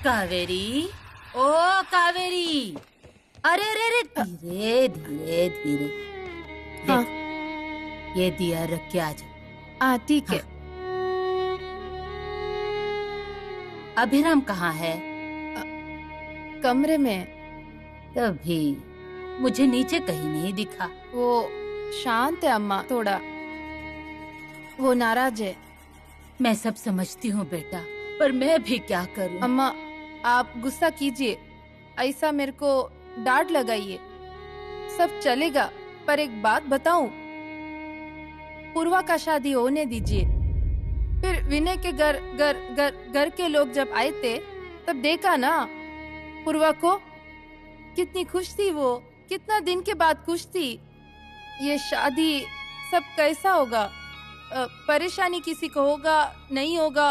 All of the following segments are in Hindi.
कावेरी, ओ कावेरी, अरे अरे अरे, धीरे धीरे धीरे। हाँ। ये दिया रख के आ जा। हाँ ठीक है। अभिराम कहाँ है? कमरे में। तभी मुझे नीचे कहीं नहीं दिखा। वो शांत है अम्मा, थोड़ा वो नाराज है। मैं सब समझती हूँ बेटा, पर मैं भी क्या करूँ? अम्मा आप गुस्सा कीजिए, ऐसा मेरे को डांट लगाइए, सब चलेगा। पर एक बात बताऊं, पूर्वा का शादी होने दीजिए। फिर विनय के घर के लोग जब आए थे तब देखा ना पूर्वा को, कितनी खुश थी वो, कितना दिन के बाद खुश थी। ये शादी सब कैसा होगा, परेशानी किसी को होगा नहीं होगा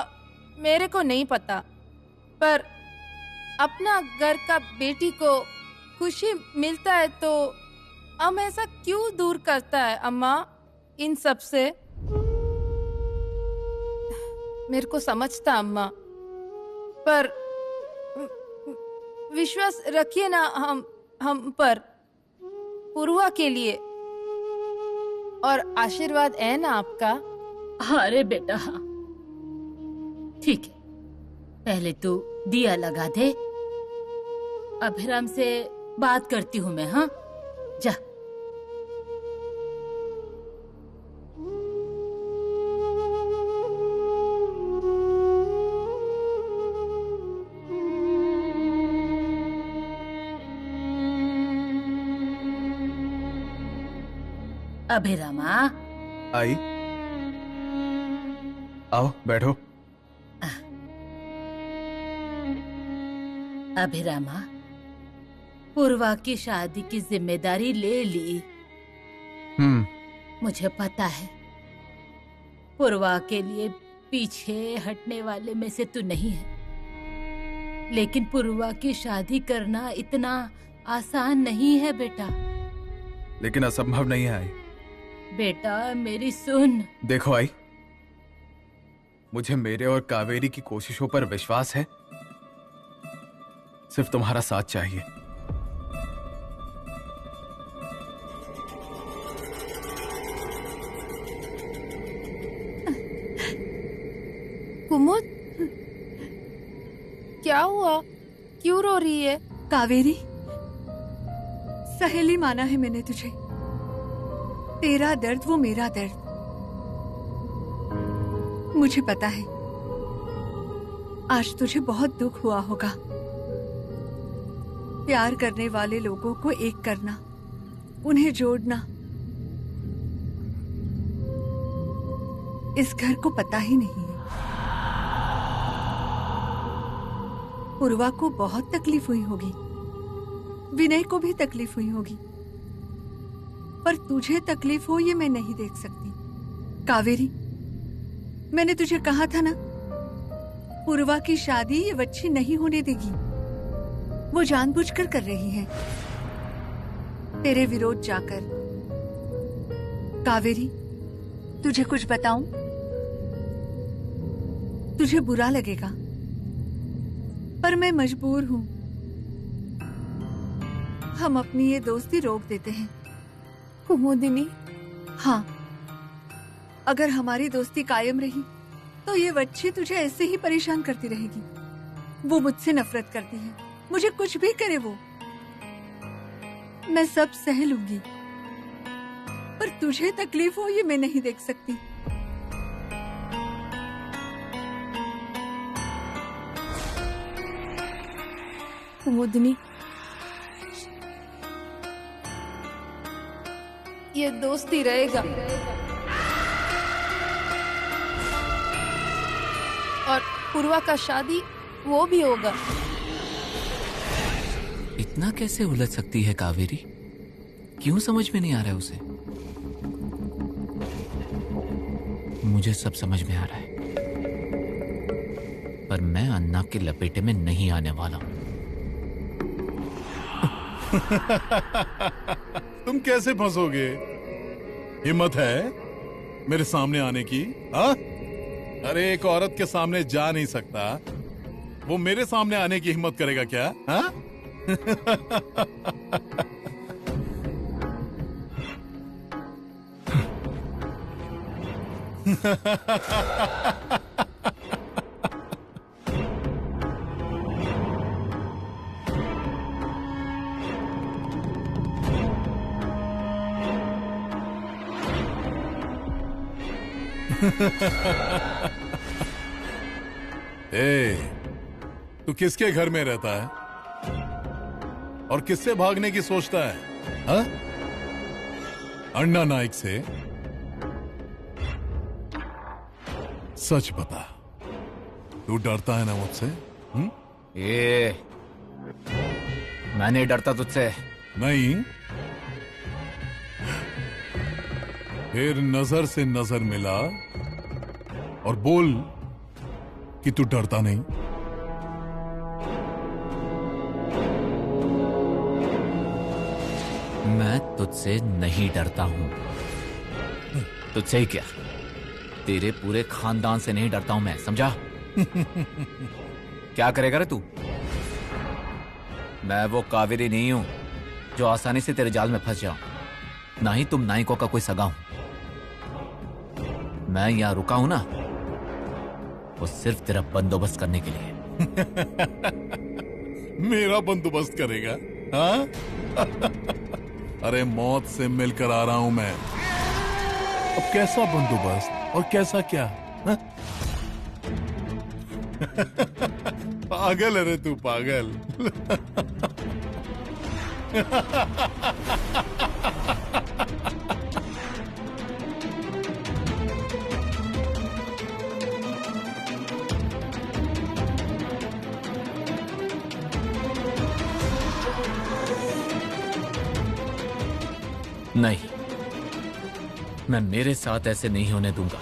मेरे को नहीं पता, पर अपना घर का बेटी को खुशी मिलता है तो हम ऐसा क्यों दूर करता है अम्मा इन सब से? मेरे को समझता अम्मा, पर विश्वास रखिए ना हम पर, पूर्वा के लिए, और आशीर्वाद है ना आपका। अरे बेटा हाँ, ठीक है, पहले तू दिया लगा दे। अभिराम से बात करती हूँ मैं। हाँ जा। अभिरामा, आई, आओ बैठो। अभिरामा, पूर्वा की शादी की जिम्मेदारी ले ली। मुझे पता है पूर्वा के लिए पीछे हटने वाले में से तू नहीं है, लेकिन पूर्वा की शादी करना इतना आसान नहीं है बेटा। लेकिन असंभव नहीं है आई। बेटा मेरी सुन। देखो आई, मुझे मेरे और कावेरी की कोशिशों पर विश्वास है, सिर्फ तुम्हारा साथ चाहिए। कुमुद, क्या हुआ, क्यों रो रही है? कावेरी, सहेली माना है मैंने तुझे। तेरा दर्द वो मेरा दर्द, मुझे पता है। आज तुझे बहुत दुख हुआ होगा। प्यार करने वाले लोगों को एक करना, उन्हें जोड़ना, इस घर को पता ही नहीं है। पूर्वा को बहुत तकलीफ हुई होगी, विनय को भी तकलीफ हुई होगी, पर तुझे तकलीफ हो ये मैं नहीं देख सकती। कावेरी, मैंने तुझे कहा था ना, पूर्वा की शादी ये बच्ची नहीं होने देगी। वो जानबूझकर कर रही है, तेरे विरोध जाकर। कावेरी, तुझे कुछ बताऊं? तुझे बुरा लगेगा, पर मैं मजबूर हूं। हम अपनी ये दोस्ती रोक देते हैं। कुमुदिनी, हाँ, अगर हमारी दोस्ती कायम रही तो ये बच्ची तुझे ऐसे ही परेशान करती रहेगी। वो मुझसे नफरत करती है, मुझे कुछ भी करे वो, मैं सब सह लूंगी, पर तुझे तकलीफ हो ये मैं नहीं देख सकती। कुमुदिनी, ये दोस्ती रहेगा और पूर्वा का शादी वो भी होगा। इतना कैसे उलझ सकती है कावेरी? क्यों समझ में नहीं आ रहा है उसे? मुझे सब समझ में आ रहा है, पर मैं अन्ना के लपेटे में नहीं आने वाला हूं। तुम कैसे फंसोगे? हिम्मत है मेरे सामने आने की? हाँ? अरे एक औरत के सामने जा नहीं सकता वो मेरे सामने आने की हिम्मत करेगा क्या? हाँ? ए, तू किसके घर में रहता है और किससे भागने की सोचता है? हाँ? अन्ना नाइक से सच बता, तू डरता है ना मुझसे? ये मैं नहीं डरता तुझसे। नहीं? फिर नजर से नजर मिला और बोल कि तू डरता नहीं। मैं तुझसे नहीं डरता हूं। तुझसे ही क्या, तेरे पूरे खानदान से नहीं डरता हूं मैं, समझा? क्या करेगा रे तू? मैं वो कावेरी नहीं हूं जो आसानी से तेरे जाल में फंस जाऊं। ना ही तुम नाइकों का कोई सगा हूं। मैं यहां रुका हूं ना, वो सिर्फ तेरा बंदोबस्त करने के लिए। मेरा बंदोबस्त करेगा? हाँ? अरे मौत से मिलकर आ रहा हूं मैं। अब कैसा बंदोबस्त और कैसा क्या? हाँ? पागल है रे तू, पागल। नहीं, मैं मेरे साथ ऐसे नहीं होने दूंगा।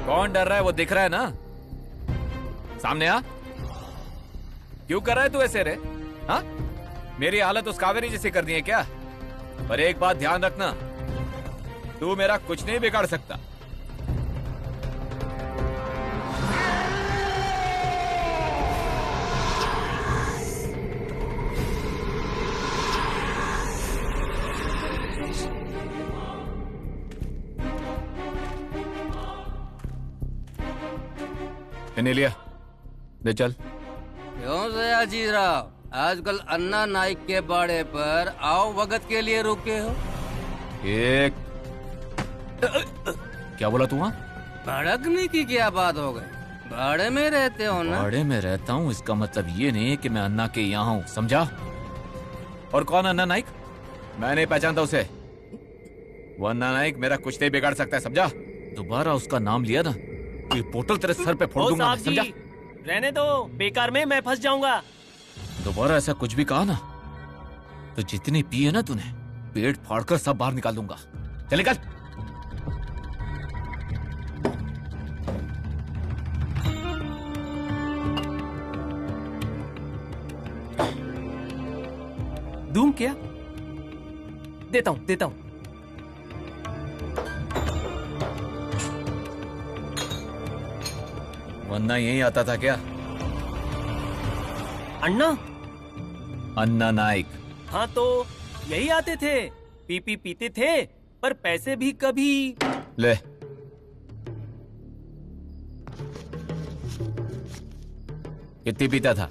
कौन डर रहा है वो दिख रहा है ना? सामने आ। क्यों कर रहा है तू ऐसे रे? हाँ? मेरी हालत उस कावेरी जैसी कर दी है क्या? पर एक बात ध्यान रखना, तू मेरा कुछ नहीं बिगाड़ सकता। इन्हें लिया ले चल। क्यों सयाजी राव, आजकल अन्ना नाइक के बाड़े पर आओ भगत के लिए रुके हो? एक क्या बोला तू? वहां भड़कने की क्या बात हो गई? बाड़े में रहते हो ना? बाड़े में रहता हूँ इसका मतलब ये नहीं कि मैं अन्ना के यहाँ हूँ, समझा? और कौन अन्ना नाइक? मैं नहीं पहचानता उसे। वो अन्ना नाइक मेरा कुछ नहीं बिगाड़ सकता है, समझा? दोबारा उसका नाम लिया ना, ये बोतल तेरे सर पे फोड़ दूंगा, समझा? रहने दो, बेकार में मैं फंस जाऊंगा। दोबारा ऐसा कुछ भी कहा ना तो जितनी पी है ना तूने, पेट फाड़कर सब बाहर निकाल दूंगा। चल निकल। दूं क्या? देता हूं, देता हूं। वरना यही आता था क्या? अन्ना? अन्ना नाइक। हाँ तो यही आते थे, पीते थे, पर पैसे भी कभी। ले कितनी पीता था?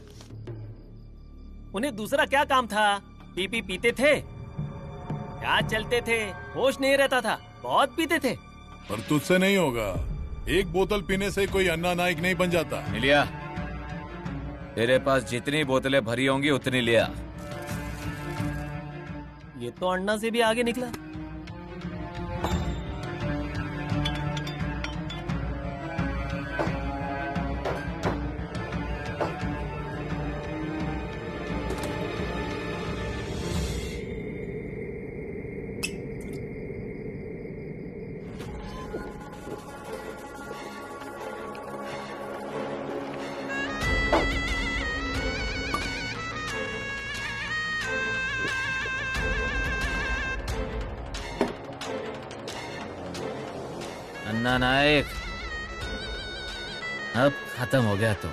उन्हें दूसरा क्या काम था? पीते थे, क्या चलते थे, होश नहीं रहता था, बहुत पीते थे। पर तुझसे नहीं होगा। एक बोतल पीने से कोई अन्ना नाइक नहीं बन जाता। लिया, तेरे पास जितनी बोतलें भरी होंगी उतनी लिया। ये तो अन्ना से भी आगे निकला। नायक, अब खत्म हो गया तू।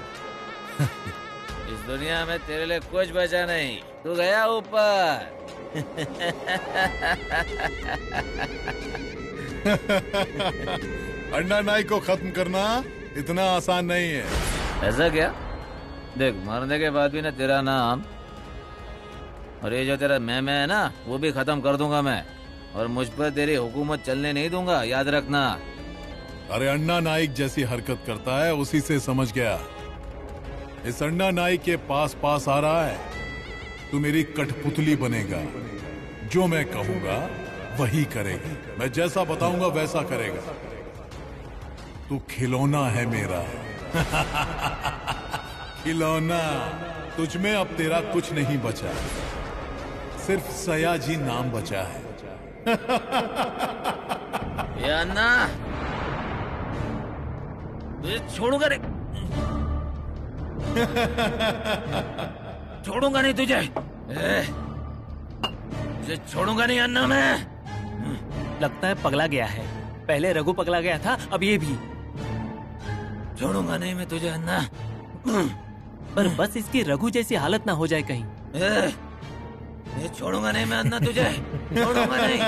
इस दुनिया में तेरे लिए कुछ बचा नहीं, तू गया ऊपर। अन्ना नाइक को खत्म करना इतना आसान नहीं है। ऐसा क्या? देख, मरने के बाद भी ना तेरा नाम और ये जो तेरा मैं है ना, वो भी खत्म कर दूंगा मैं, और मुझ पर तेरी हुकूमत चलने नहीं दूंगा, याद रखना। अरे अन्ना नाइक जैसी हरकत करता है उसी से समझ गया। इस अन्ना नाइक के पास आ रहा है। तू मेरी कठपुतली बनेगा, जो मैं कहूंगा वही करेगा, मैं जैसा बताऊंगा वैसा करेगा। तू खिलौना है मेरा। खिलौना। तुझ में अब तेरा कुछ नहीं बचा, सिर्फ सयाजी नाम बचा है। ये अन्ना, तुझे छोड़ूंगा रे। छोड़ूंगा नहीं तुझे, तुझे छोड़ूंगा नहीं अन्ना मैं। लगता है पगला गया है। पहले रघु पगला गया था, अब ये भी। छोड़ूंगा नहीं मैं तुझे अन्ना। पर बस इसकी रघु जैसी हालत ना हो जाए कहीं। ये छोड़ूंगा नहीं मैं अन्ना तुझे, छोड़ूंगा नहीं।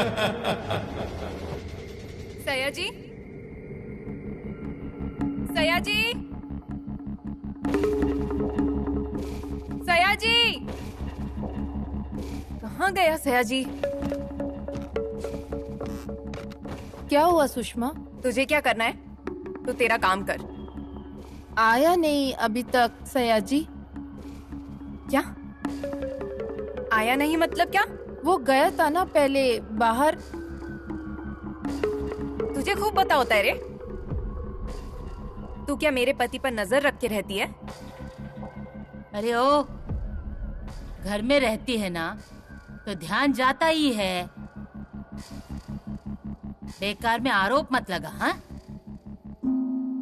सयाजी, सयाजी, सयाजी, कहाँ गया सयाजी? क्या हुआ सुषमा? तुझे क्या करना है? तू तेरा काम कर। आया नहीं अभी तक सयाजी। क्या आया नहीं मतलब क्या? वो गया था ना पहले बाहर। तुझे खूब पता होता है रे। तू क्या मेरे पति पर नजर रख के रहती है? अरे ओ, घर में रहती है ना तो ध्यान जाता ही है। बेकार में आरोप मत लगा। हाँ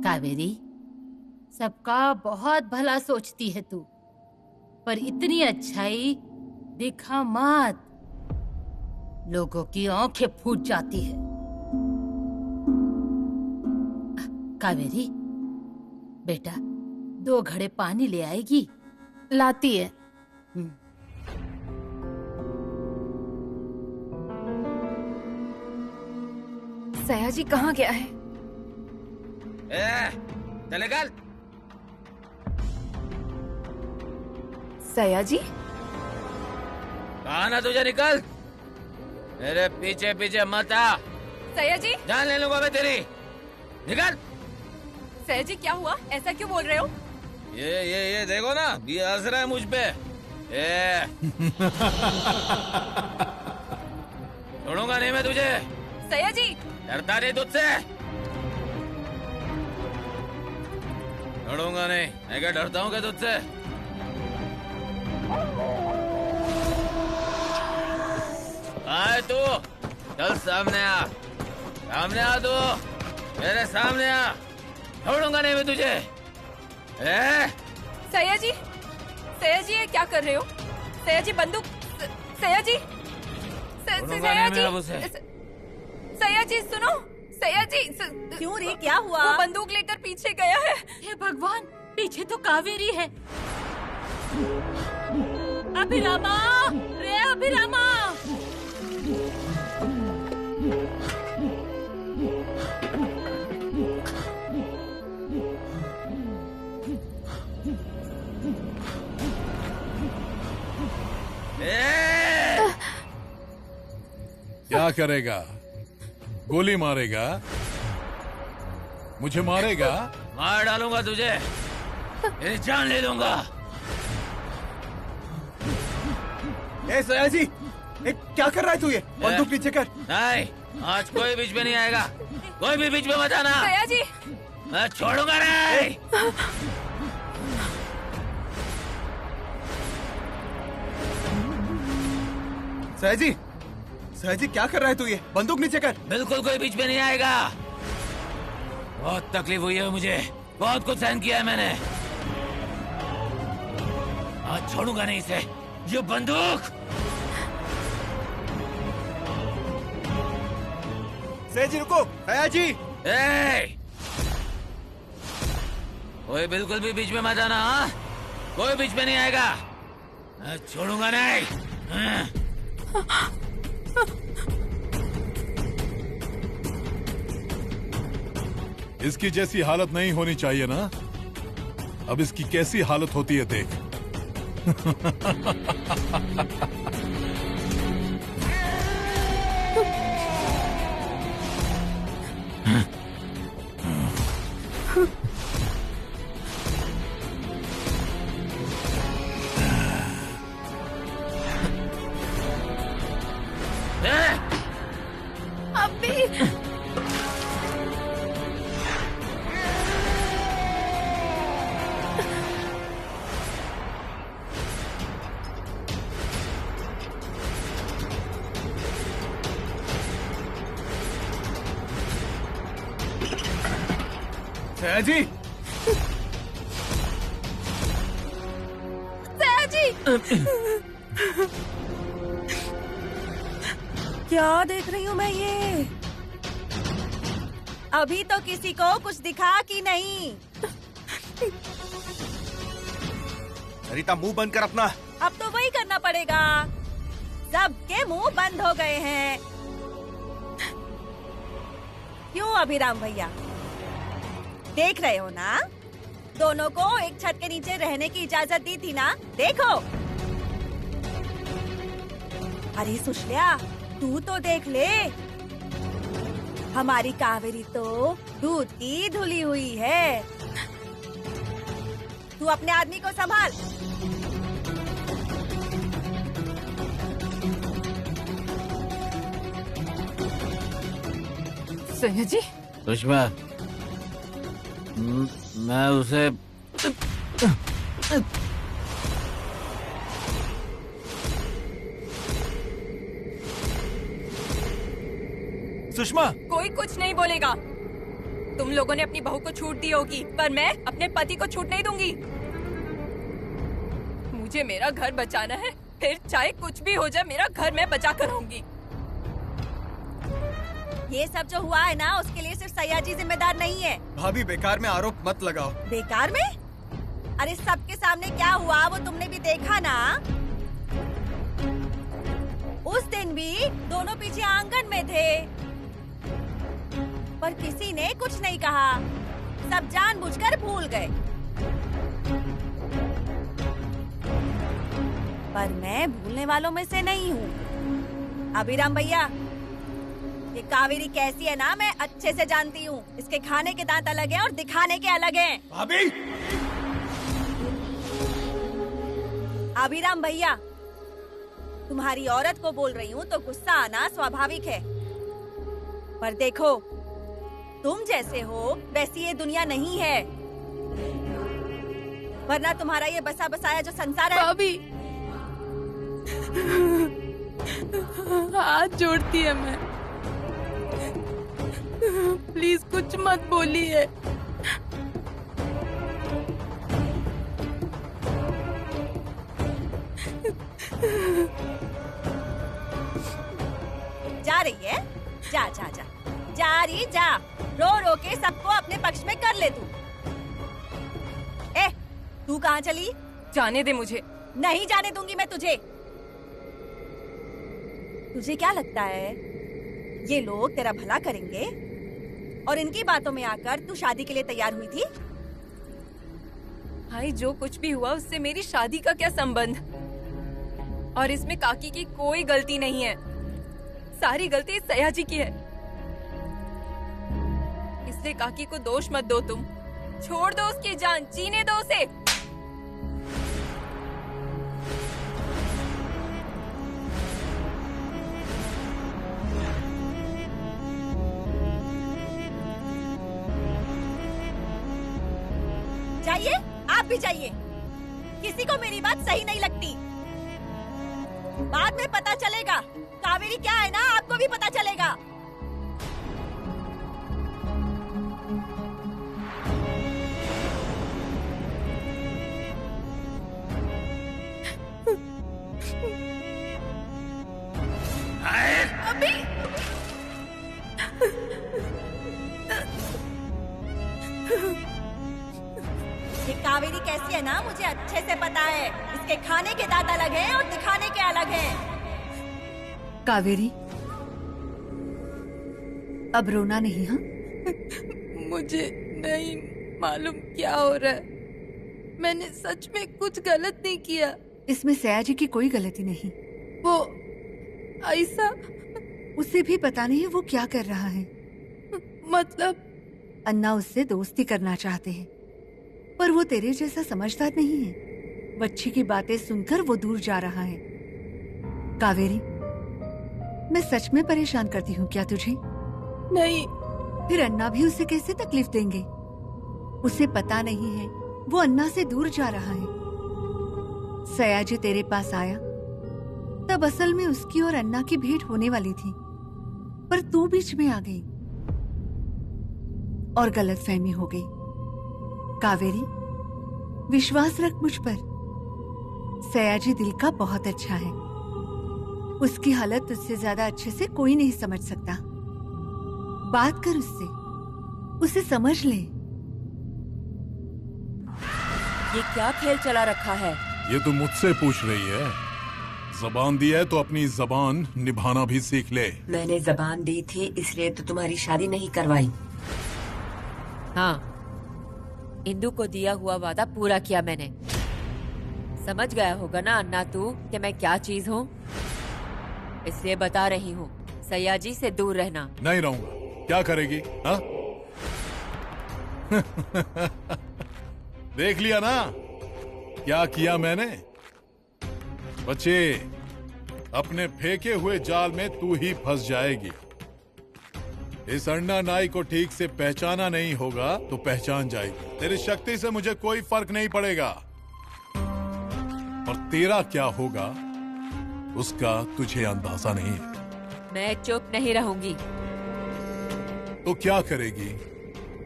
कावेरी, सबका बहुत भला सोचती है तू, पर इतनी अच्छाई दिखा मत, लोगों की आंखें फूट जाती है। कावेरी बेटा, 2 घड़े पानी ले आएगी? लाती है। सयाजी कहाँ गया है? चले गल। सयाजी कहा ना तुझे, निकल। मेरे पीछे पीछे मत आ। सयाजी, जान ले लूंगा मैं तेरी। निकल। सयाजी क्या हुआ? ऐसा क्यों बोल रहे हो? ये देखो ना, ये हंस रहा है मुझ पे। छोड़ूंगा नहीं मैं तुझे। सयाजी, डरता नहीं तुझसे? छोड़ूंगा नहीं। मैं क्या डरता हूँ क्या तुझसे? आए तू, चल सामने आ, सामने आ तू, मेरे सामने आ। छोड़ूंगा नहीं मैं तुझे। सयाजी, सयाजी ये क्या कर रहे हो? सयाजी बंदूक, सयाजी, सयाजी, सयाजी सुनो, सयाजी। क्यों रे, क्या हुआ? वो बंदूक लेकर पीछे गया है। हे भगवान, पीछे तो कावेरी है। अभिरामा, रे अभिरामा। क्या करेगा? गोली मारेगा? मुझे मारेगा? मार डालूंगा तुझे, तेरी जान ले लूंगा। सयाजी, क्या कर रहा है तू? ये बंदूक पीछे कर। नहीं, आज कोई बीच में नहीं आएगा, कोई भी बीच में मत आना। सयाजी, मैं छोड़ूंगा नहीं। सयाजी, सयाजी क्या कर रहा है तू? ये बंदूक नीचे कर। बिल्कुल कोई बीच में नहीं आएगा। बहुत तकलीफ हुई है मुझे, बहुत कुछ सहन किया है मैंने। आज छोड़ूंगा नहीं इसे। ये बंदूक। सयाजी रुको, सयाजी, ए! कोई बिल्कुल भी बीच में मत आना, हाँ? कोई बीच में नहीं आएगा, मैं छोड़ूंगा नहीं। इसकी जैसी हालत नहीं होनी चाहिए ना। अब इसकी कैसी हालत होती है देख। सयाजी, क्या देख रही हूँ मैं ये? अभी तो किसी को कुछ दिखा कि नहीं? सरिता मुंह बंद कर अपना। अब तो वही करना पड़ेगा, सबके मुंह बंद हो गए हैं। क्यों अभिराम भैया, देख रहे हो ना? दोनों को एक छत के नीचे रहने की इजाजत दी थी ना, देखो। अरे सुशल्या, तू तो देख ले, हमारी कावेरी तो दूध की धुली हुई है। तू अपने आदमी को संभाल। सयाजी, सुषमा, मैं उसे सुषमा, कोई कुछ नहीं बोलेगा। तुम लोगों ने अपनी बहू को छूट दी होगी, पर मैं अपने पति को छूट नहीं दूंगी। मुझे मेरा घर बचाना है, फिर चाहे कुछ भी हो जाए मेरा घर मैं बचा कर रहूंगी। ये सब जो हुआ है ना, उसके लिए सिर्फ सयाजी जिम्मेदार नहीं है। भाभी बेकार में आरोप मत लगाओ। बेकार में? अरे सबके सामने क्या हुआ वो तुमने भी देखा ना। उस दिन भी दोनों पीछे आंगन में थे, पर किसी ने कुछ नहीं कहा, सब जानबूझकर भूल गए। पर मैं भूलने वालों में से नहीं हूँ। अभिराम भैया, ये कावेरी कैसी है ना मैं अच्छे से जानती हूँ। इसके खाने के दांत अलग हैं और दिखाने के अलग हैं। भाभी! अभिराम भैया, तुम्हारी औरत को बोल रही हूँ तो गुस्सा आना स्वाभाविक है, पर देखो तुम जैसे हो वैसी ये दुनिया नहीं है, वरना तुम्हारा ये बसा बसाया जो संसार है। भाभी, हाथ जोड़ती है मैं, प्लीज कुछ मत बोलिए। जा रही है? जा जा जा, जा रही जा, रो रो के सबको अपने पक्ष में कर ले तू। ए, तू कहाँ चली? जाने दे मुझे। नहीं जाने दूंगी मैं तुझे। तुझे क्या लगता है ये लोग तेरा भला करेंगे और इनकी बातों में आकर तू शादी के लिए तैयार हुई थी? भाई, जो कुछ भी हुआ उससे मेरी शादी का क्या संबंध? और इसमें काकी की कोई गलती नहीं है, सारी गलती सयाजी की है। इसलिए काकी को दोष मत दो तुम, छोड़ दो उसकी जान, जीने दो उसे। जाइए, आप भी जाइए। किसी को मेरी बात सही नहीं लगती। बाद में पता चलेगा कावेरी क्या है ना, आपको भी पता चलेगा। अभी ये कावेरी कैसी है ना मुझे अच्छे से पता है। इसके खाने के दांत अलग हैं और दिखाने के अलग हैं। कावेरी, अब रोना नहीं। हाँ, मुझे नहीं मालूम क्या हो रहा है। मैंने सच में कुछ गलत नहीं किया। इसमें सयाजी की कोई गलती नहीं। वो ऐसा, उसे भी पता नहीं वो क्या कर रहा है। मतलब अन्ना उससे दोस्ती करना चाहते हैं, पर वो तेरे जैसा समझदार नहीं है। बच्ची की बातें सुनकर वो दूर जा रहा है। कावेरी, मैं सच में परेशान करती हूँ क्या तुझे? नहीं। फिर अन्ना भी उसे कैसे तकलीफ देंगे? उसे पता नहीं है वो अन्ना से दूर जा रहा है। सयाजी तेरे पास आया तब असल में उसकी और अन्ना की भेंट होने वाली थी, पर तू बीच में आ गई और गलतफहमी हो गई। कावेरी, विश्वास रख मुझ पर। सयाजी दिल का बहुत अच्छा है। उसकी हालत तुझसे ज्यादा अच्छे से कोई नहीं समझ सकता। बात कर उससे, उसे समझ ले। ये क्या खेल चला रखा है? ये तो मुझसे पूछ रही है। जबान दी है तो अपनी जबान निभाना भी सीख ले। मैंने जबान दी थी इसलिए तो तुम्हारी शादी नहीं करवाई। हाँ, इंदु को दिया हुआ वादा पूरा किया मैंने। समझ गया होगा ना अन्ना तू कि मैं क्या चीज हूँ। इसलिए बता रही हूँ, सयाजी से दूर रहना। नहीं रहूंगा। क्या करेगी? हाँ? देख लिया ना क्या किया मैंने। बच्चे, अपने फेंके हुए जाल में तू ही फंस जाएगी। इस अन्ना नाई को ठीक से पहचाना नहीं होगा तो पहचान जाएगी। तेरी शक्ति से मुझे कोई फर्क नहीं पड़ेगा, और तेरा क्या होगा उसका तुझे अंदाजा नहीं है। मैं चुप नहीं रहूंगी। तो क्या करेगी?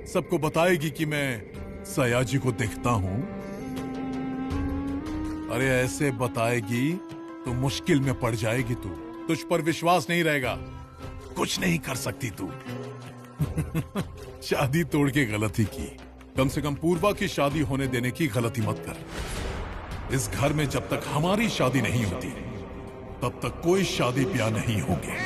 सबको बताएगी कि मैं सयाजी को देखता हूँ? अरे ऐसे बताएगी तो मुश्किल में पड़ जाएगी तू। तुझ पर विश्वास नहीं रहेगा, कुछ नहीं कर सकती तू। शादी तोड़ के गलती की। कम से कम पूर्वा की शादी होने देने की गलती मत कर। इस घर में जब तक हमारी शादी नहीं होती तब तक कोई शादी ब्याह नहीं होंगे।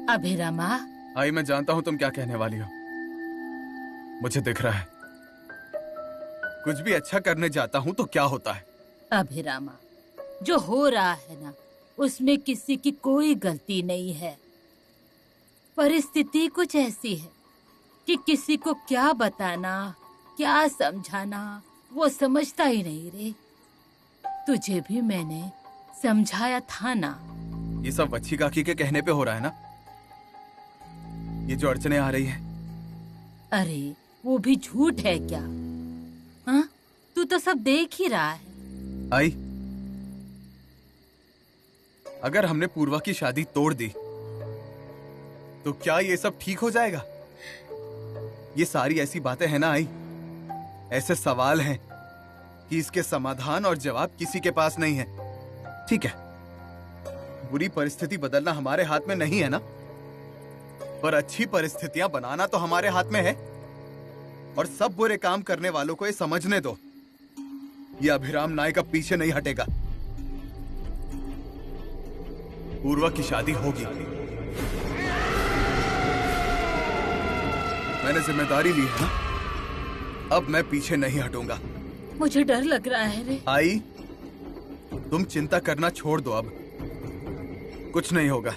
अभिरामा, आई, मैं जानता हूं तुम क्या कहने वाली हो। मुझे दिख रहा है। कुछ भी अच्छा करने जाता हूं तो क्या होता है। अभिरामा, जो हो रहा है ना उसमें किसी की कोई गलती नहीं है। परिस्थिति कुछ ऐसी है कि किसी को क्या बताना, क्या समझाना, वो समझता ही नहीं रे। तुझे भी मैंने समझाया था ना। ये सब बच्ची काकी के कहने पे हो रहा है ना। ये जो अड़चने आ रही है, अरे वो भी झूठ है क्या? हाँ, तू तो सब देख ही रहा है। आई, अगर हमने पूर्वा की शादी तोड़ दी तो क्या ये सब ठीक हो जाएगा? ये सारी ऐसी बातें हैं ना आई, ऐसे सवाल हैं कि इसके समाधान और जवाब किसी के पास नहीं है। ठीक है, बुरी परिस्थिति बदलना हमारे हाथ में नहीं है ना, पर अच्छी परिस्थितियां बनाना तो हमारे हाथ में है। और सब बुरे काम करने वालों को ये समझने दो, ये अभिराम नायक अब पीछे नहीं हटेगा। पूर्वा की शादी होगी। मैंने जिम्मेदारी ली है ना, अब मैं पीछे नहीं हटूंगा। मुझे डर लग रहा है रे। आई, तुम चिंता करना छोड़ दो, अब कुछ नहीं होगा।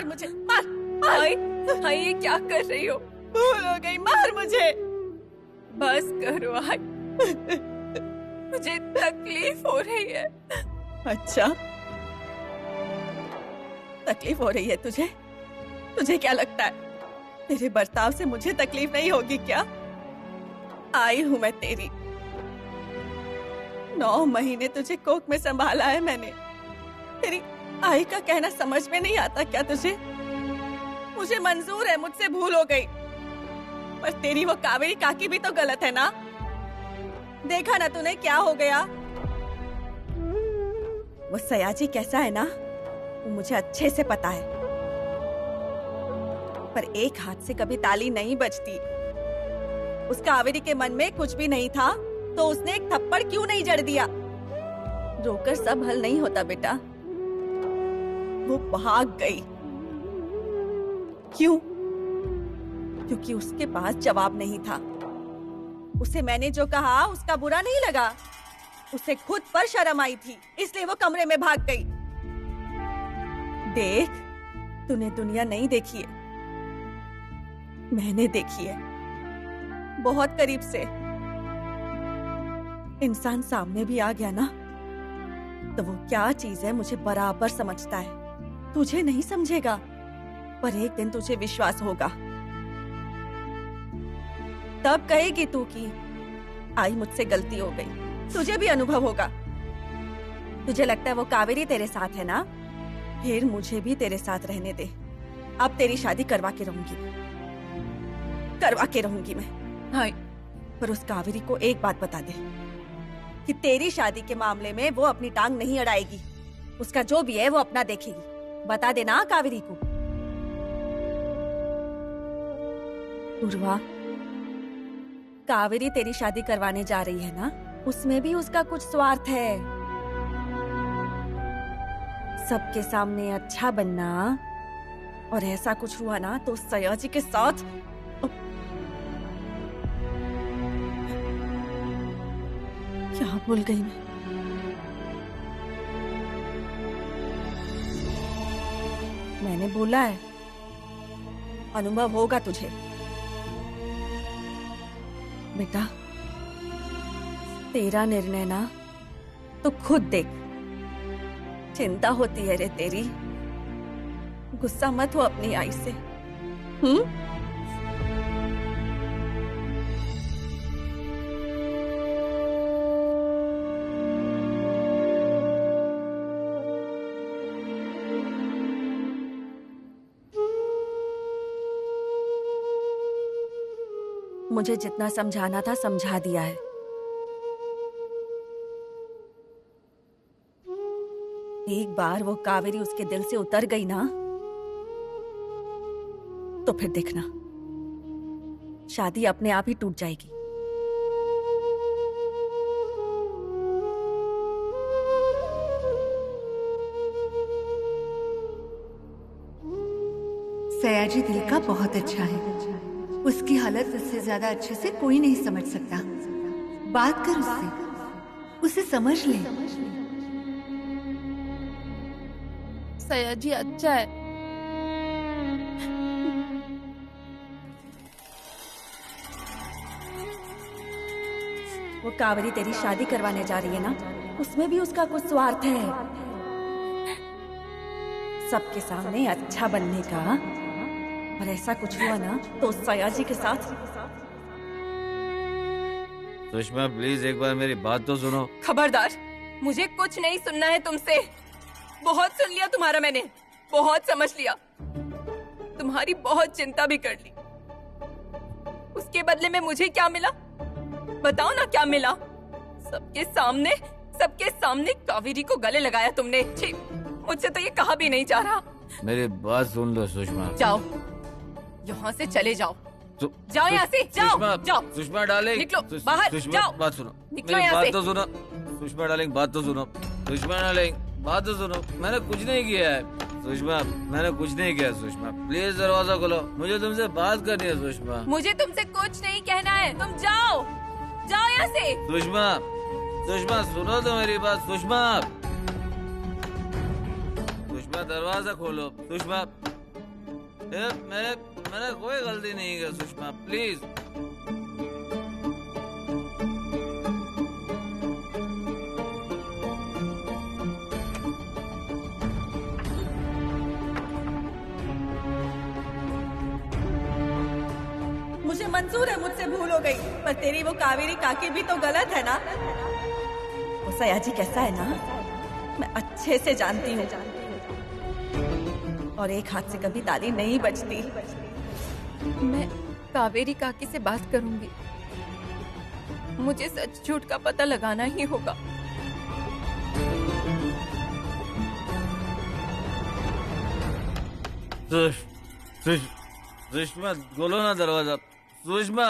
मार मुझे, मार मार। हाय ये क्या कर रही हो? भूल हो गई, मार मुझे। बस करो हाय, मुझे तकलीफ हो रही है। अच्छा, तकलीफ हो रही है तुझे? तुझे क्या लगता है तेरे बर्ताव से मुझे तकलीफ नहीं होगी क्या? आई हूं मैं तेरी। 9 महीने तुझे कोख में संभाला है मैंने। तेरी आई का कहना समझ में नहीं आता क्या तुझे? मुझे मंजूर है मुझसे भूल हो गई, पर तेरी वो कावेरी काकी भी तो गलत है ना? देखा ना तूने क्या हो गया? वो सयाजी कैसा है ना, वो मुझे अच्छे से पता है। पर एक हाथ से कभी ताली नहीं बजती। उस कावेरी के मन में कुछ भी नहीं था तो उसने एक थप्पड़ क्यों नहीं जड़ दिया? रोकर सब हल नहीं होता बेटा। वो भाग गई। क्यों? क्योंकि उसके पास जवाब नहीं था। उसे मैंने जो कहा उसका बुरा नहीं लगा। उसे खुद पर शर्म आई थी, इसलिए वो कमरे में भाग गई। देख, तूने दुनिया नहीं देखी है, मैंने देखी है बहुत करीब से। इंसान सामने भी आ गया ना, तो वो क्या चीज है मुझे बराबर समझता है। तुझे नहीं समझेगा, पर एक दिन तुझे विश्वास होगा। तब कहेगी तू कि आई मुझसे गलती हो गई। तुझे भी अनुभव होगा। तुझे लगता है वो कावेरी तेरे साथ है ना? फिर मुझे भी तेरे साथ रहने दे। अब तेरी शादी करवा के रहूंगी मैं। हाँ, पर उस कावेरी को एक बात बता दे कि तेरी शादी के मामले में वो अपनी टांग नहीं अड़ाएगी। उसका जो भी है वो अपना देखेगी। बता देना कावेरी को। पूर्वा, कावेरी तेरी शादी करवाने जा रही है ना, उसमें भी उसका कुछ स्वार्थ है। सबके सामने अच्छा बनना, और ऐसा कुछ हुआ ना तो सयाजी के साथ। क्या भूल गई मैं? मैंने बोला है अनुभव होगा तुझे। बेटा, तेरा निर्णय ना तो खुद देख। चिंता होती है रे तेरी। गुस्सा मत हो अपनी आई से। मुझे जितना समझाना था समझा दिया है। एक बार वो कावेरी उसके दिल से उतर गई ना, तो फिर देखना शादी अपने आप ही टूट जाएगी। सयाजी दिल का बहुत अच्छा है। उसकी हालत उससे ज्यादा अच्छे से कोई नहीं समझ सकता। बात कर उससे, उसे समझ ले। सयाजी अच्छा है। वो कावेरी तेरी शादी करवाने जा रही है ना, उसमें भी उसका कुछ स्वार्थ है। सबके सामने अच्छा बनने का। और ऐसा कुछ हुआ ना तो सयाजी के साथ। सुषमा प्लीज एक बार मेरी बात तो सुनो। खबरदार, मुझे कुछ नहीं सुनना है तुमसे। बहुत सुन लिया तुम्हारा मैंने, बहुत समझ लिया। तुम्हारी बहुत चिंता भी कर ली। उसके बदले में मुझे क्या मिला? बताओ ना क्या मिला? सबके सामने कावेरी को गले लगाया तुमने। छी, मुझसे तो ये कहा भी नहीं जा रहा। मेरी बात सुन लो सुषमा। जाओ यहाँ से, चले जाओ। जाओ यहाँ से, जाओ जाओ। सुषमा डार्लिंग, निकलो बाहर, जाओ। बात सुनो, निकलो मेरी यहाँ बात से। तो सुनो। सुषमा डार्लिंग बात तो सुनो। सुषमा डार्लिंग बात तो सुनो। मैंने कुछ नहीं किया है सुषमा, मैंने कुछ नहीं किया। सुषमा प्लीज दरवाजा खोलो, मुझे तुमसे बात करनी है सुषमा। मुझे तुमसे कुछ नहीं कहना है, तुम जाओ, जाओ यहाँ से। सुषमा, सुषमा सुनो तो मेरी बात। सुषमा, सुषमा दरवाजा खोलो। सुषमा, मैंने कोई गलती नहीं की सुषमा, प्लीज। मुझे मंजूर है मुझसे भूल हो गई, पर तेरी वो कावेरी काकी भी तो गलत है ना। वो सयाजी कैसा है ना, मैं अच्छे से जानती हूँ, और एक हाथ से कभी ताली नहीं बजती। मैं कावेरी काकी से बात करूंगी। मुझे सच झूठ का पता लगाना ही होगा। सुषमा खोलो ना दरवाजा। सुषमा,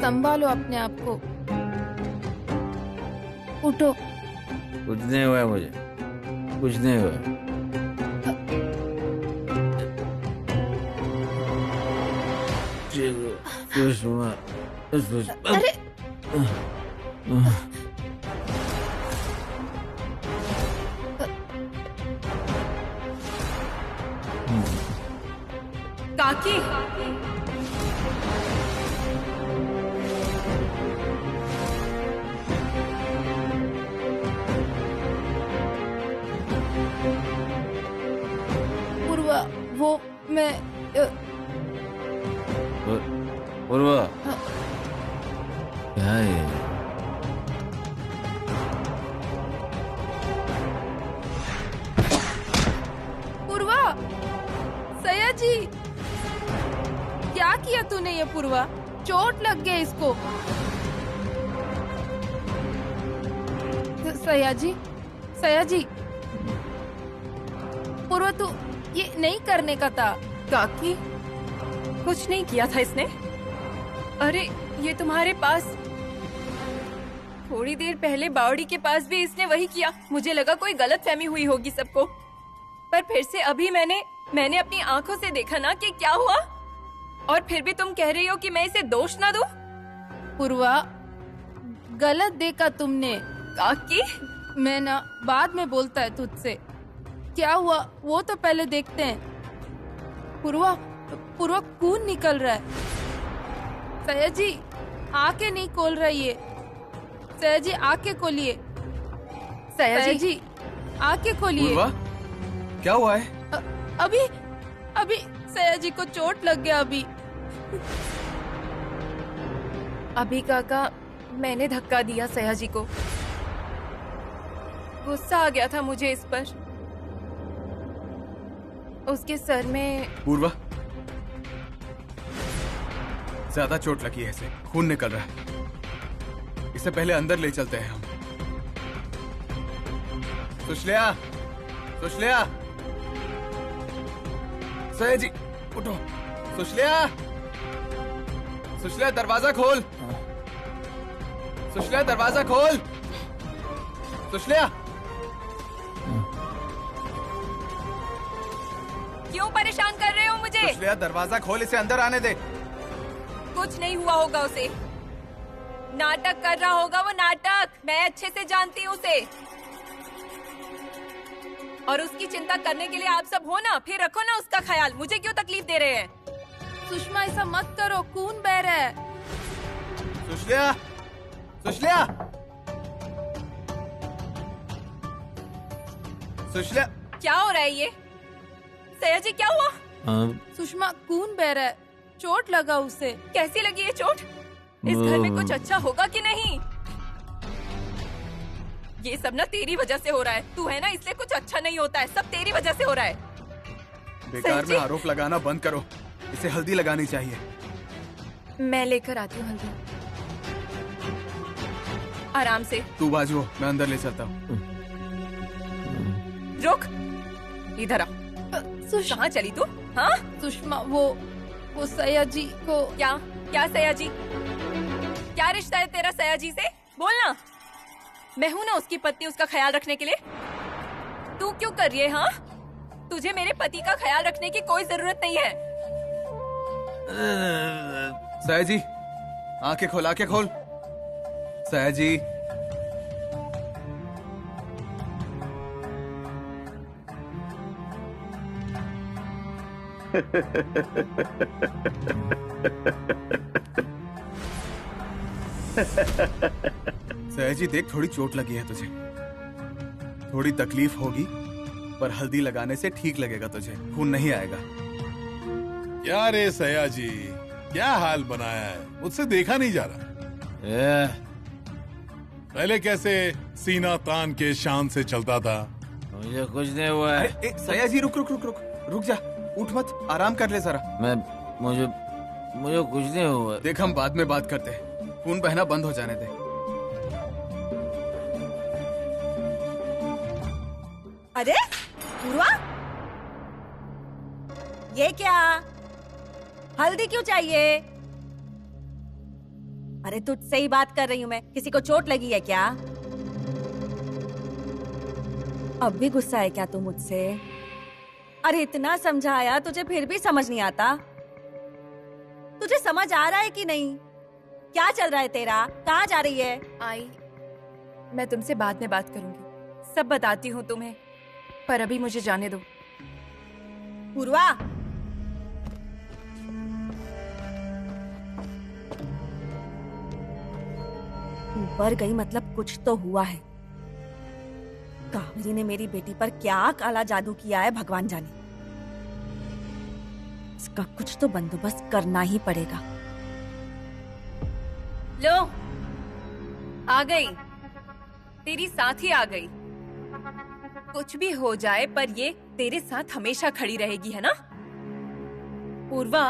संभालो अपने आप को, उठो। कुछ नहीं हुआ मुझे, कुछ नहीं हुआ। अरे काकी, पूर्वा, वो मैं पूर्वा, क्या है? पूर्वा, सयाजी, क्या किया तूने ये पूर्वा? चोट लग गया इसको। सयाजी, सयाजी, पूर्वा तू ये नहीं करने का था। काकी, कुछ नहीं किया था इसने। अरे ये तुम्हारे पास थोड़ी देर पहले बावड़ी के पास भी इसने वही किया। मुझे लगा कोई गलतफहमी हुई होगी सबको, पर फिर से अभी मैंने अपनी आंखों से देखा ना कि क्या हुआ, और फिर भी तुम कह रही हो कि मैं इसे दोष ना दूं। पूर्वा, गलत देखा तुमने। काकी, मैं ना बाद में बोलता है तुझसे। क्या हुआ वो तो पहले देखते हैं। पूर्वा, पूर्वा खून निकल रहा है। सयाजी, आंखें नहीं खोल रही है। सयाजी, आंखें खोलिए। सयाजी, आंखें खोलिए। पूर्वा, क्या हुआ है? अभी सयाजी को चोट लग गया। अभी काका, मैंने धक्का दिया सयाजी को। गुस्सा आ गया था मुझे इस पर। उसके सर में। पूर्वा, ज्यादा चोट लगी है इसे, खून निकल रहा है। इसे पहले अंदर ले चलते हैं हम। सुशल्या, सुशल्या, सयाजी उठो। सुशल्या, सुशल्या दरवाजा खोल। सुशल्या दरवाजा खोल। सुशल्या, क्यों परेशान कर रहे हो मुझे? सुशल्या दरवाजा खोल, इसे अंदर आने दे। कुछ नहीं हुआ होगा उसे। नाटक कर रहा होगा वो, नाटक। मैं अच्छे से जानती हूँ उसे। और उसकी चिंता करने के लिए आप सब हो ना, फिर रखो ना उसका ख्याल। मुझे क्यों तकलीफ दे रहे हैं? सुषमा, ऐसा मत करो, खून बह रहा है। सुशल्या, सुशल्या, सुशल्या, क्या हो रहा है ये? सयाजी, क्या हुआ? सुषमा, खून बह रहा है, चोट लगा उसे। कैसी लगी ये चोट? इस घर में कुछ अच्छा होगा कि नहीं? ये सब ना तेरी वजह से हो रहा है। तू है ना, इसलिए कुछ अच्छा नहीं होता है। सब तेरी वजह से हो रहा है। बेकार में आरोप लगाना बंद करो। इसे हल्दी लगानी चाहिए। मैं लेकर आती हूँ हल्दी। आराम से। तू बाजू हो, मैं अंदर ले चलता हूँ। रुक, इधर आ। कहाँ चली तू? हाँ सुषमा, वो सयाजी को। क्या सयाजी? क्या रिश्ता है तेरा सयाजी से? बोलना। मैं हूँ ना उसकी पत्नी, उसका ख्याल रखने के लिए। तू क्यों कर रही है? हाँ, तुझे मेरे पति का ख्याल रखने की कोई जरूरत नहीं है। सया जी, आंखें खोल, आंखें खोल। सया जी। सया जी देख, थोड़ी चोट लगी है तुझे, थोड़ी तकलीफ होगी, पर हल्दी लगाने से ठीक लगेगा तुझे, खून नहीं आएगा। क्या रे सया जी, क्या हाल बनाया है, मुझसे देखा नहीं जा रहा। पहले कैसे सीना तान के शान से चलता था। मुझे कुछ नहीं हुआ है। अरे सया जी, रुक रुक रुक रुक रुक जा, उठ मत, आराम कर ले जरा। मुझे कुछ नहीं हुआ। देख, हम बाद में बात करते हैं, खून बहना बंद हो जाने दे। अरे पूर्वा, ये क्या? हल्दी क्यों चाहिए? अरे तुझसे ही बात कर रही हूँ मैं, किसी को चोट लगी है क्या? अब भी गुस्सा है क्या तू मुझसे? अरे इतना समझाया तुझे फिर भी समझ नहीं आता। तुझे समझ आ रहा है कि नहीं? क्या चल रहा है तेरा? कहाँ जा रही है? आई, मैं तुमसे बाद में बात करूंगी, सब बताती हूँ तुम्हें, पर अभी मुझे जाने दो। पूर्वा, ऊपर गई मतलब कुछ तो हुआ है। कावेरी ने मेरी बेटी पर क्या काला जादू किया है भगवान जाने। इसका कुछ तो बंदोबस्त करना ही पड़ेगा। लो, आ गई, तेरी साथी आ गई। कुछ भी हो जाए पर ये तेरे साथ हमेशा खड़ी रहेगी, है ना? पूर्वा,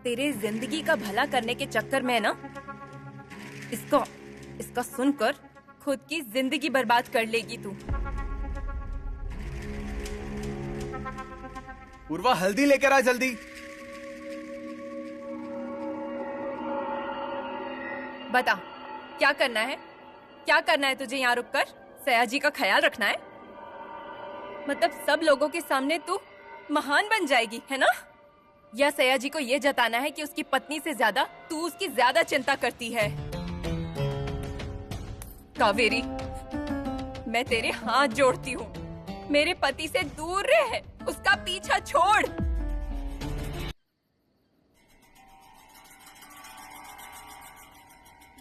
तेरे जिंदगी का भला करने के चक्कर में ना इसका सुनकर खुद की जिंदगी बर्बाद कर लेगी तू। पूर्वा, हल्दी लेकर आ जल्दी। बता, क्या करना है? क्या करना है तुझे यहाँ रुककर? सया जी का ख्याल रखना है? मतलब सब लोगों के सामने तू महान बन जाएगी, है ना? या सया जी को ये जताना है कि उसकी पत्नी से ज्यादा तू उसकी ज्यादा चिंता करती है? कावेरी, मैं तेरे हाथ जोड़ती हूँ, मेरे पति से दूर रह, उसका पीछा छोड़।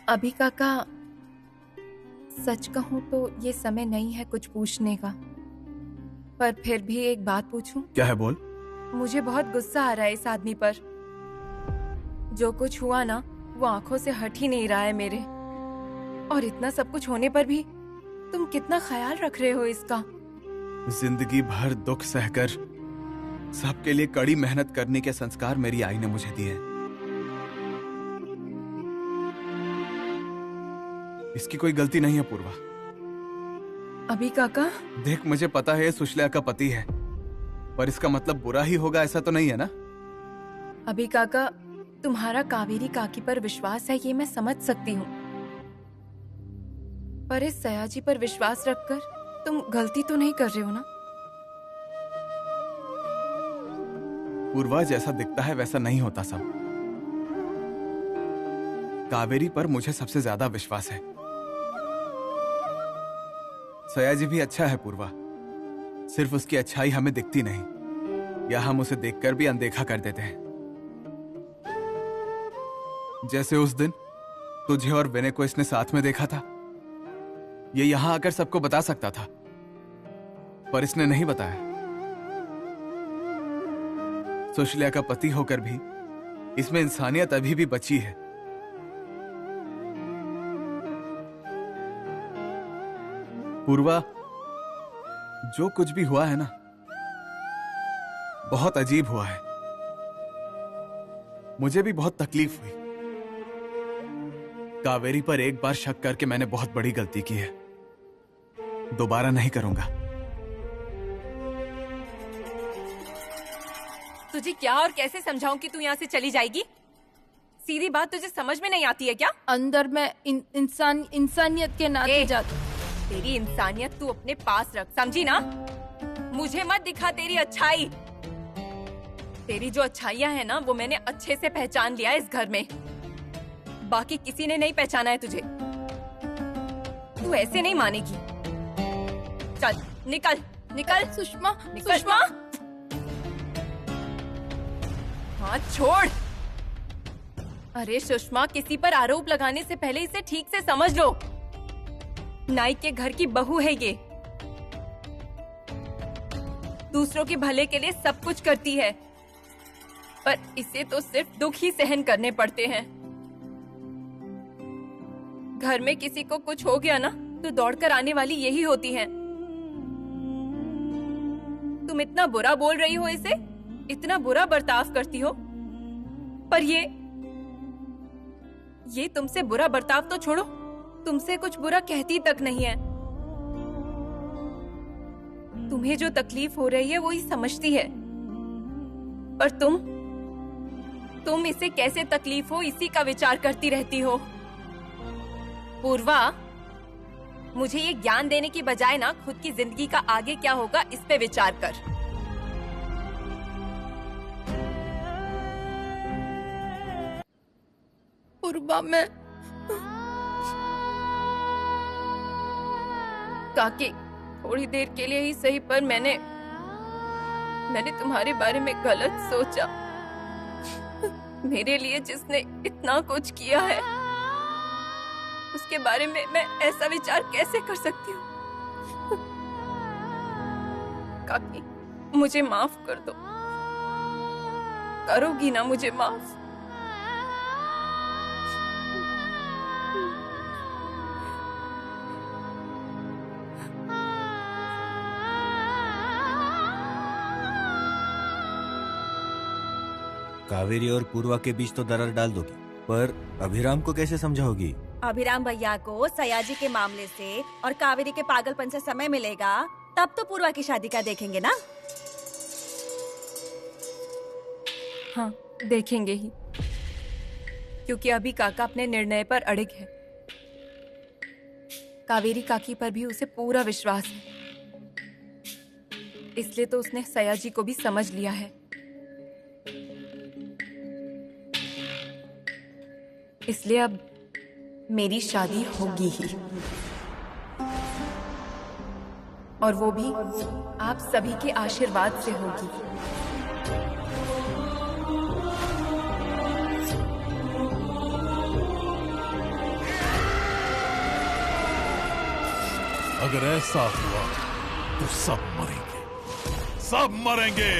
अभी काका, सच कहूँ तो ये समय नहीं है कुछ पूछने का, पर फिर भी एक बात पूछूं? क्या है, बोल। मुझे बहुत गुस्सा आ रहा है इस आदमी पर। जो कुछ हुआ ना, वो आंखों से हट ही नहीं रहा है मेरे। और इतना सब कुछ होने पर भी तुम कितना ख्याल रख रहे हो इसका। जिंदगी भर दुख सहकर सबके लिए कड़ी मेहनत करने के संस्कार मेरी आई ने मुझे दिए। इसकी कोई गलती नहीं है पूर्वा। अभी काका, देख, मुझे पता है सुशल्या का पति है, पर इसका मतलब बुरा ही होगा ऐसा तो नहीं है ना? अभी काका, तुम्हारा कावेरी काकी पर विश्वास है, ये मैं समझ सकती हूँ, पर इस सया जी पर विश्वास रखकर तुम गलती तो नहीं कर रहे हो ना? पूर्वा, जैसा दिखता है वैसा नहीं होता सब। कावेरी पर मुझे सबसे ज्यादा विश्वास है। सया जी भी अच्छा है पूर्वा, सिर्फ उसकी अच्छाई हमें दिखती नहीं, या हम उसे देखकर भी अनदेखा कर देते हैं। जैसे उस दिन तुझे और विनय को इसने साथ में देखा था, ये यहां आकर सबको बता सकता था, पर इसने नहीं बताया। सुशल्या का पति होकर भी इसमें इंसानियत अभी भी बची है। पूर्वा, जो कुछ भी हुआ है ना, बहुत अजीब हुआ है। मुझे भी बहुत तकलीफ हुई। कावेरी पर एक बार शक करके मैंने बहुत बड़ी गलती की है, दोबारा नहीं करूंगा। तुझे क्या और कैसे समझाऊं कि तू यहाँ से चली जाएगी? सीधी बात तुझे समझ में नहीं आती है क्या? अंदर में इंसानियत के नाते जाती। तेरी इंसानियत तू अपने पास रख, समझी ना? मुझे मत दिखा तेरी अच्छाई। तेरी जो अच्छाइयाँ हैं ना वो मैंने अच्छे से पहचान लिया है इस घर में। बाकी किसी ने नहीं पहचाना है तुझे। तू ऐसे नहीं मानेगी। चल निकल निकल। सुषमा, निकल। सुषमा हाथ छोड़। अरे सुषमा, किसी पर आरोप लगाने से पहले इसे ठीक से समझ लो। नाइक के घर की बहू है ये। दूसरों के भले के लिए सब कुछ करती है, पर इसे तो सिर्फ दुख ही सहन करने पड़ते हैं। घर में किसी को कुछ हो गया ना तो दौड़कर आने वाली यही होती हैं। तुम इतना बुरा बोल रही हो इसे, इतना बुरा बर्ताव करती हो, पर ये तुमसे बुरा बर्ताव तो छोड़ो, तुमसे कुछ बुरा कहती तक नहीं है। तुम्हें जो तकलीफ हो रही है वो ही समझती है, पर तुम इसे कैसे तकलीफ हो इसी का विचार करती रहती हो। पूर्वा, मुझे ये ज्ञान देने की बजाय ना खुद की जिंदगी का आगे क्या होगा इस पे विचार कर। पूर्वा, मैं काकी, थोड़ी देर के लिए ही सही, पर मैंने तुम्हारे बारे में गलत सोचा। मेरे लिए जिसने इतना कुछ किया है उसके बारे में मैं ऐसा विचार कैसे कर सकती हूँ। काकी, मुझे माफ कर दो। करोगी ना मुझे माफ? कावेरी और पूर्वा के बीच तो दरार डाल दोगी, पर अभिराम को कैसे समझाओगी? अभिराम भैया को सयाजी के मामले से और कावेरी के पागलपन से समय मिलेगा, तब तो पूर्वा की शादी का देखेंगे ना। हाँ, देखेंगे ही, क्योंकि अभी काका अपने निर्णय पर अड़िग है। कावेरी काकी पर भी उसे पूरा विश्वास है, इसलिए तो उसने सयाजी को भी समझ लिया है। इसलिए अब मेरी शादी होगी ही, और वो भी आप सभी के आशीर्वाद से होगी। अगर ऐसा हुआ तो सब मरेंगे, सब मरेंगे।